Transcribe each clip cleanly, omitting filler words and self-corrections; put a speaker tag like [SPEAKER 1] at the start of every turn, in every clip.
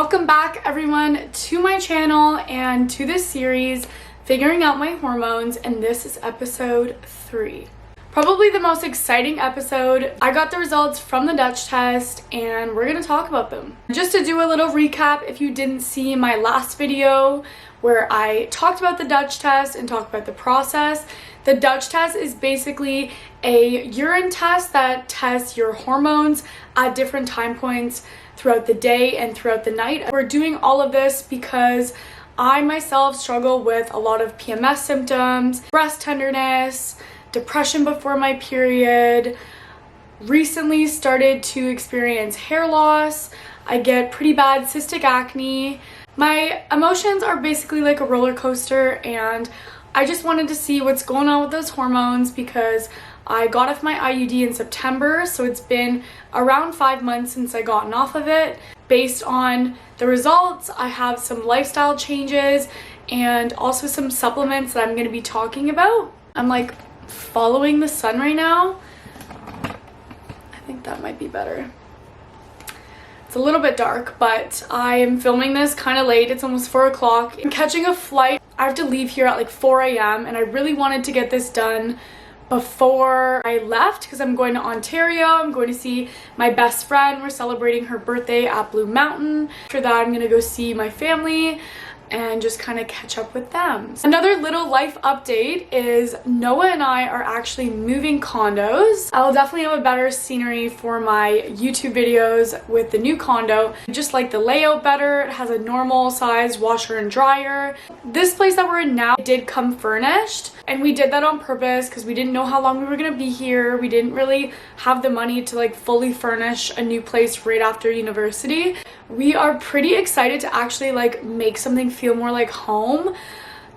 [SPEAKER 1] Welcome back everyone to my channel and to this series, Figuring Out My Hormones, and this is episode 3. Probably the most exciting episode. I got the results from the Dutch test and we're gonna talk about them. Just to do a little recap, if you didn't see my last video where I talked about the Dutch test and talked about the process, the Dutch test is basically a urine test that tests your hormones at different time points throughout the day and throughout the night. We're doing all of this because I myself struggle with a lot of PMS symptoms, breast tenderness, depression before my period, recently started to experience hair loss, I get pretty bad cystic acne. My emotions are basically like a roller coaster, and I just wanted to see what's going on with those hormones because I got off my IUD in September, so it's been around 5 months since I gotten off of it. Based on the results, I have some lifestyle changes and also some supplements that I'm going to be talking about. I'm like following the sun right now. I think that might be better. It's a little bit dark, but I am filming this kind of late. It's almost 4 o'clock. I'm catching a flight. I have to leave here at like 4 a.m. and I really wanted to get this done before I left because I'm going to Ontario. I'm going to see my best friend. We're celebrating her birthday at Blue Mountain. After that, I'm gonna go see my family and just kind of catch up with them. Another little life update is Noah and I are actually moving condos. I'll definitely have a better scenery for my YouTube videos with the new condo. I just like the layout better. It has a normal size washer and dryer. This place that we're in now did come furnished, and we did that on purpose because we didn't know how long we were gonna be here. We didn't really have the money to like fully furnish a new place right after university. We are pretty excited to actually like make something feel more like home.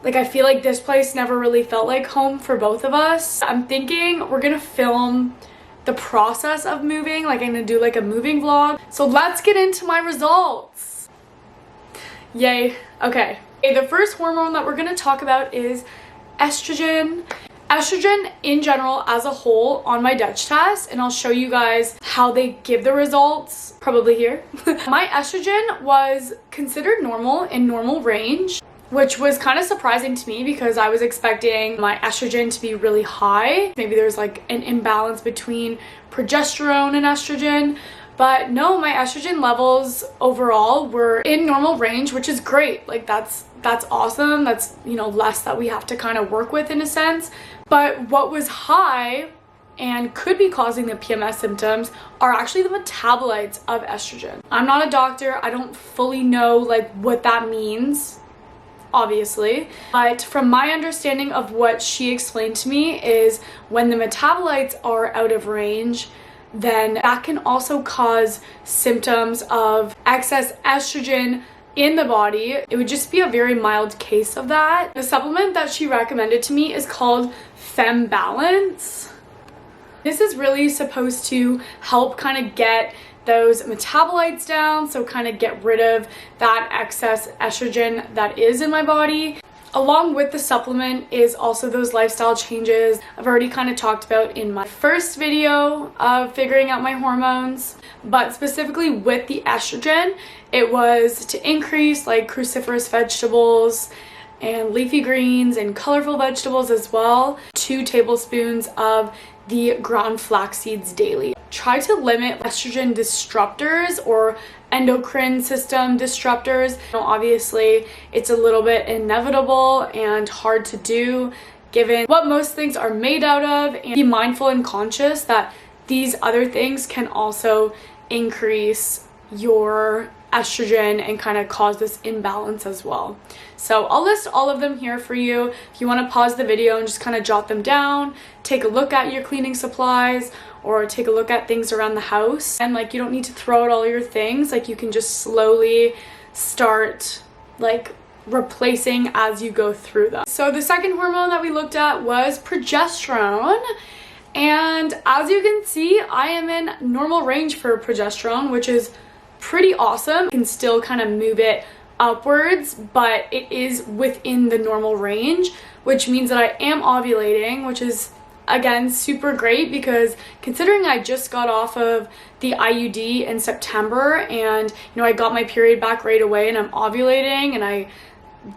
[SPEAKER 1] Like I feel like this place never really felt like home for both of us. I'm thinking we're gonna film the process of moving, like I'm gonna do like a moving vlog. So let's get into my results. Yay. Okay, the first hormone that we're gonna talk about is estrogen. Estrogen in general as a whole on my Dutch test, and I'll show you guys how they give the results probably here. My estrogen was considered normal, in normal range, which was kind of surprising to me because I was expecting my estrogen to be really high. Maybe there's like an imbalance between progesterone and estrogen. But no, my estrogen levels overall were in normal range, which is great. Like that's awesome. That's, you know, less that we have to kind of work with in a sense. But what was high and could be causing the PMS symptoms are actually the metabolites of estrogen. I'm not a doctor. I don't fully know like what that means, obviously. But from my understanding of what she explained to me is when the metabolites are out of range, then that can also cause symptoms of excess estrogen in the body. It would just be a very mild case of that. The supplement that she recommended to me is called Imbalances. This is really supposed to help kind of get those metabolites down, so kind of get rid of that excess estrogen that is in my body. Along with the supplement is also those lifestyle changes I've already kind of talked about in my first video of figuring out my hormones. But specifically with the estrogen, it was to increase like cruciferous vegetables and leafy greens and colorful vegetables as well. 2 tablespoons of the ground flax seeds daily. Try to limit estrogen disruptors or endocrine system disruptors. You know, obviously, it's a little bit inevitable and hard to do given what most things are made out of, and be mindful and conscious that these other things can also increase your estrogen and kind of cause this imbalance as well. So I'll list all of them here for you. If you want to pause the video and just kind of jot them down, take a look at your cleaning supplies or take a look at things around the house. And like, you don't need to throw out all your things. Like, you can just slowly start like replacing as you go through them. So the second hormone that we looked at was progesterone. And as you can see, I am in normal range for progesterone, which is pretty awesome. You can still kind of move it upwards, but it is within the normal range, which means that I am ovulating, which is again, super great because considering I just got off of the IUD in September and, I got my period back right away and I'm ovulating and I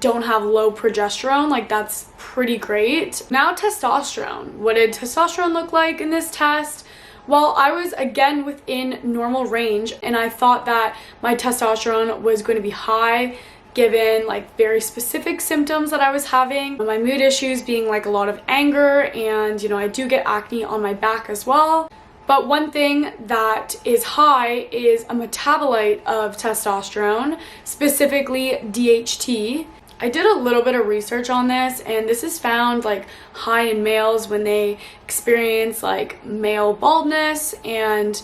[SPEAKER 1] don't have low progesterone, like that's pretty great. Now testosterone. What did testosterone look like in this test? Well, I was again within normal range and I thought that my testosterone was going to be high given like very specific symptoms that I was having. My mood issues being like a lot of anger and I do get acne on my back as well. But one thing that is high is a metabolite of testosterone, specifically DHT. I did a little bit of research on this and this is found like high in males when they experience like male baldness and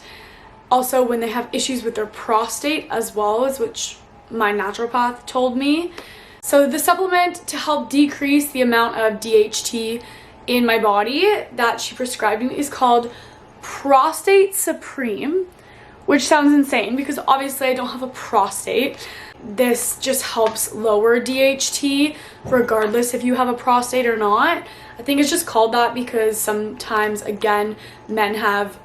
[SPEAKER 1] also when they have issues with their prostate as well, as which my naturopath told me. So the supplement to help decrease the amount of DHT in my body that she prescribed me is called Prostate Supreme, which sounds insane because obviously I don't have a prostate. This just helps lower DHT regardless if you have a prostate or not. I think it's just called that because sometimes, again, men have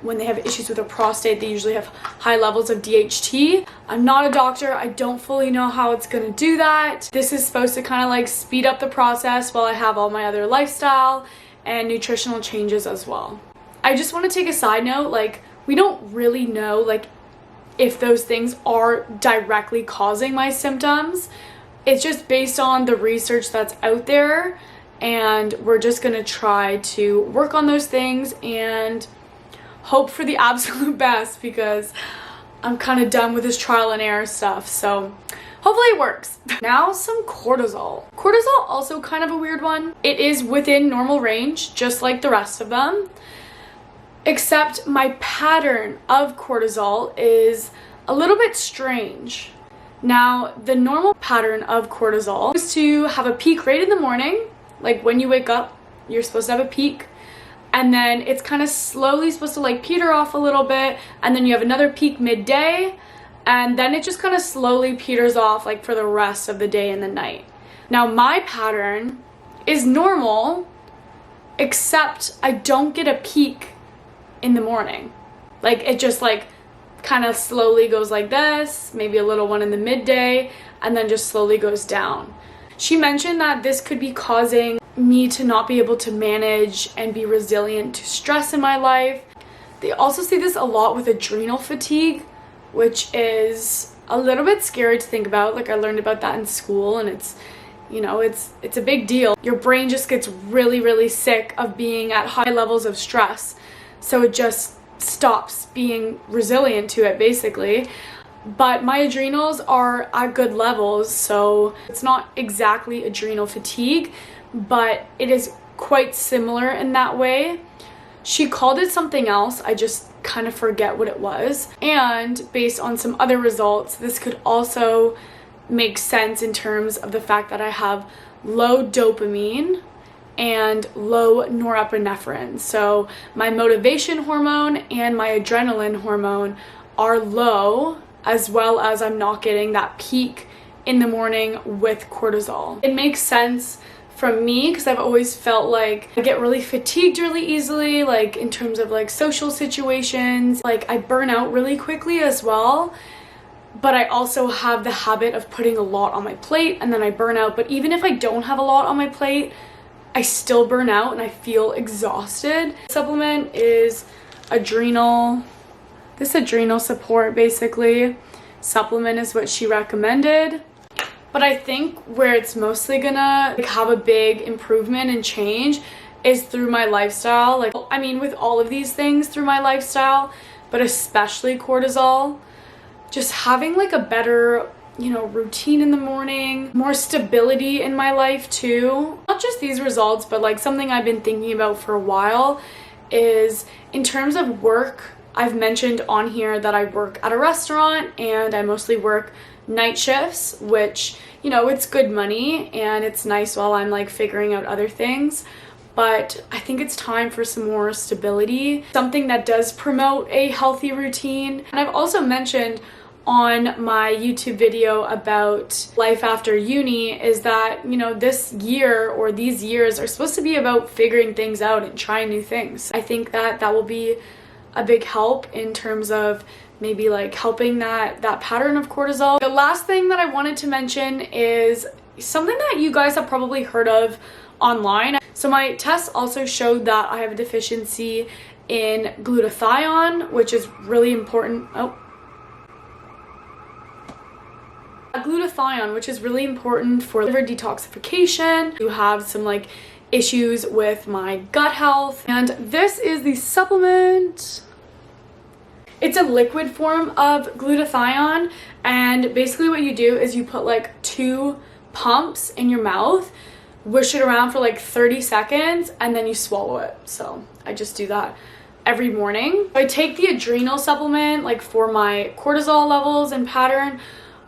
[SPEAKER 1] when they have issues with their prostate, they usually have high levels of DHT. I'm not a doctor. I don't fully know how it's going to do that. This is supposed to kind of like speed up the process while I have all my other lifestyle and nutritional changes as well. I just want to take a side note, like we don't really know like if those things are directly causing my symptoms. It's just based on the research that's out there and we're just gonna try to work on those things and hope for the absolute best because I'm kind of done with this trial and error stuff, so hopefully it works. Now some cortisol. Cortisol also kind of a weird one. It is within normal range just like the rest of them, except my pattern of cortisol is a little bit strange. Now, the normal pattern of cortisol is to have a peak right in the morning, like when you wake up, you're supposed to have a peak, and then it's kind of slowly supposed to like peter off a little bit, and then you have another peak midday, and then it just kind of slowly peters off like for the rest of the day and the night. Now, my pattern is normal, except I don't get a peak in the morning. Like it just like kind of slowly goes like this, maybe a little one in the midday, and then just slowly goes down. She mentioned that this could be causing me to not be able to manage and be resilient to stress in my life. They also see this a lot with adrenal fatigue, which is a little bit scary to think about. Like I learned about that in school and it's a big deal. Your brain just gets really sick of being at high levels of stress. So it just stops being resilient to it basically. But my adrenals are at good levels, so it's not exactly adrenal fatigue, but it is quite similar in that way. She called it something else, I just kind of forget what it was. And based on some other results, this could also make sense in terms of the fact that I have low dopamine and low norepinephrine. So my motivation hormone and my adrenaline hormone are low, as well as I'm not getting that peak in the morning with cortisol. It makes sense from me because I've always felt like I get really fatigued really easily, like in terms of like social situations. Like I burn out really quickly as well. But I also have the habit of putting a lot on my plate and then I burn out. But even if I don't have a lot on my plate, I still burn out and I feel exhausted. Supplement is adrenal support basically. Supplement is what she recommended. But I think where it's mostly gonna have a big improvement and change is through my lifestyle. Like, I mean, with all of these things through my lifestyle, but especially cortisol, just having like a better, routine in the morning, more stability in my life too. Not just these results, but like something I've been thinking about for a while is in terms of work. I've mentioned on here that I work at a restaurant and I mostly work night shifts, which, it's good money and it's nice while I'm like figuring out other things. But I think it's time for some more stability, something that does promote a healthy routine. And I've also mentioned on my YouTube video about life after uni is that, you know, this year or these years are supposed to be about figuring things out and trying new things. I think that that will be a big help in terms of maybe like helping that pattern of cortisol. The last thing that I wanted to mention is something that you guys have probably heard of online. So my tests also showed that I have a deficiency in glutathione, which is really important. Glutathione, which is really important for liver detoxification. You have some like issues with my gut health, and this is the supplement. It's a liquid form of glutathione, and basically what you do is you put like 2 pumps in your mouth, wish it around for like 30 seconds, and then you swallow it. So I just do that every morning. I take the adrenal supplement like for my cortisol levels and pattern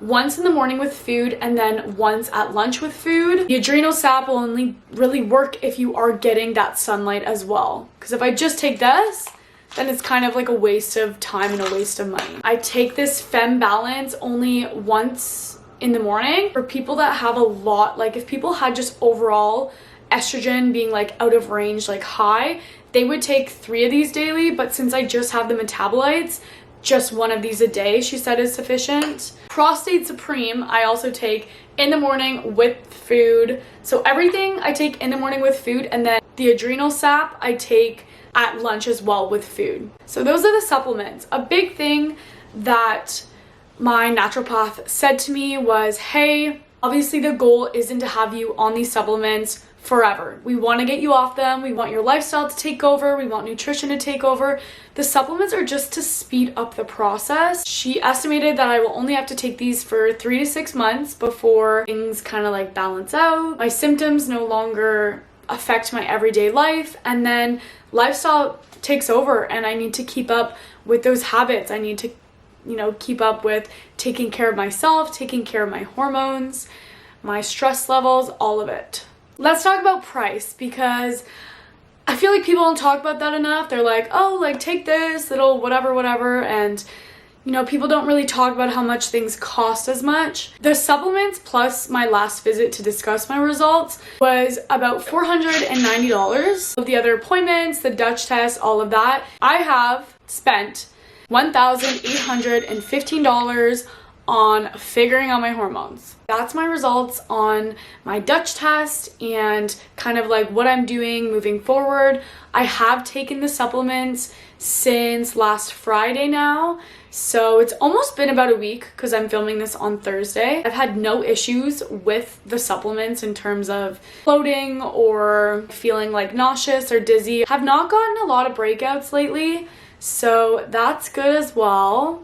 [SPEAKER 1] once in the morning with food and then once at lunch with food. The adrenal sap will only really work if you are getting that sunlight as well, because if I just take this, then it's kind of like a waste of time and a waste of money. I take this Imbalance only once in the morning. For people that have a lot, like if people had just overall estrogen being like out of range, like high, they would take 3 of these daily, but since I just have the metabolites, just 1 of these a day, she said, is sufficient. Prostate Supreme, I also take in the morning with food. So everything I take in the morning with food, and then the adrenal sap I take at lunch as well with food. So those are the supplements. A big thing that my naturopath said to me was, hey, obviously the goal isn't to have you on these supplements forever. We want to get you off them. We want your lifestyle to take over. We want nutrition to take over. The supplements are just to speed up the process. She estimated that I will only have to take these for 3 to 6 months before things kind of like balance out. My symptoms no longer affect my everyday life, and then lifestyle takes over, and I need to keep up with those habits. I need to, you know, keep up with taking care of myself, taking care of my hormones, my stress levels, all of it. Let's talk about price, because I feel like people don't talk about that enough. They're like, oh, like take this little whatever, and you know, people don't really talk about how much things cost as much. The supplements plus my last visit to discuss my results was about $490. Of the other appointments, the Dutch test, all of that, I have spent $1,815 on figuring out my hormones. That's my results on my Dutch test and kind of like what I'm doing moving forward. I have taken the supplements since last Friday now, so it's almost been about a week because I'm filming this on Thursday. I've had no issues with the supplements in terms of bloating or feeling like nauseous or dizzy. Have not gotten a lot of breakouts lately, so that's good as well.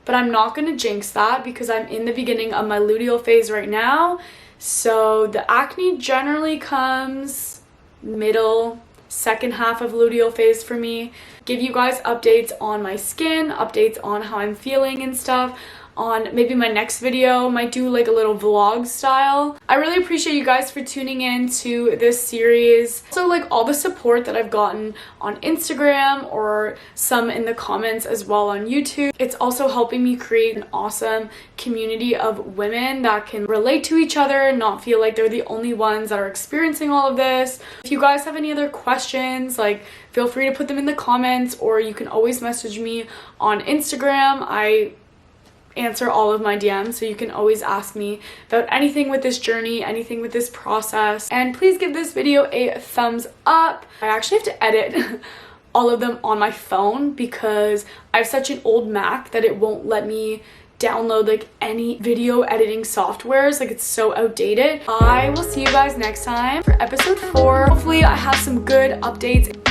[SPEAKER 1] But I'm not going to jinx that because I'm in the beginning of my luteal phase right now. So the acne generally comes middle, second half of luteal phase for me. Give you guys updates on my skin, updates on how I'm feeling and stuff. On maybe my next video, might do like a little vlog style. I really appreciate you guys for tuning in to this series. So like all the support that I've gotten on Instagram or some in the comments as well on YouTube. It's also helping me create an awesome community of women that can relate to each other and not feel like they're the only ones that are experiencing all of this. If you guys have any other questions, like feel free to put them in the comments, or you can always message me on Instagram. I answer all of my DMs, so you can always ask me about anything with this journey, anything with this process. And please give this video a thumbs up. I actually have to edit all of them on my phone because I have such an old Mac that it won't let me download like any video editing softwares. Like it's so outdated. I will see you guys next time for episode 4. Hopefully I have some good updates.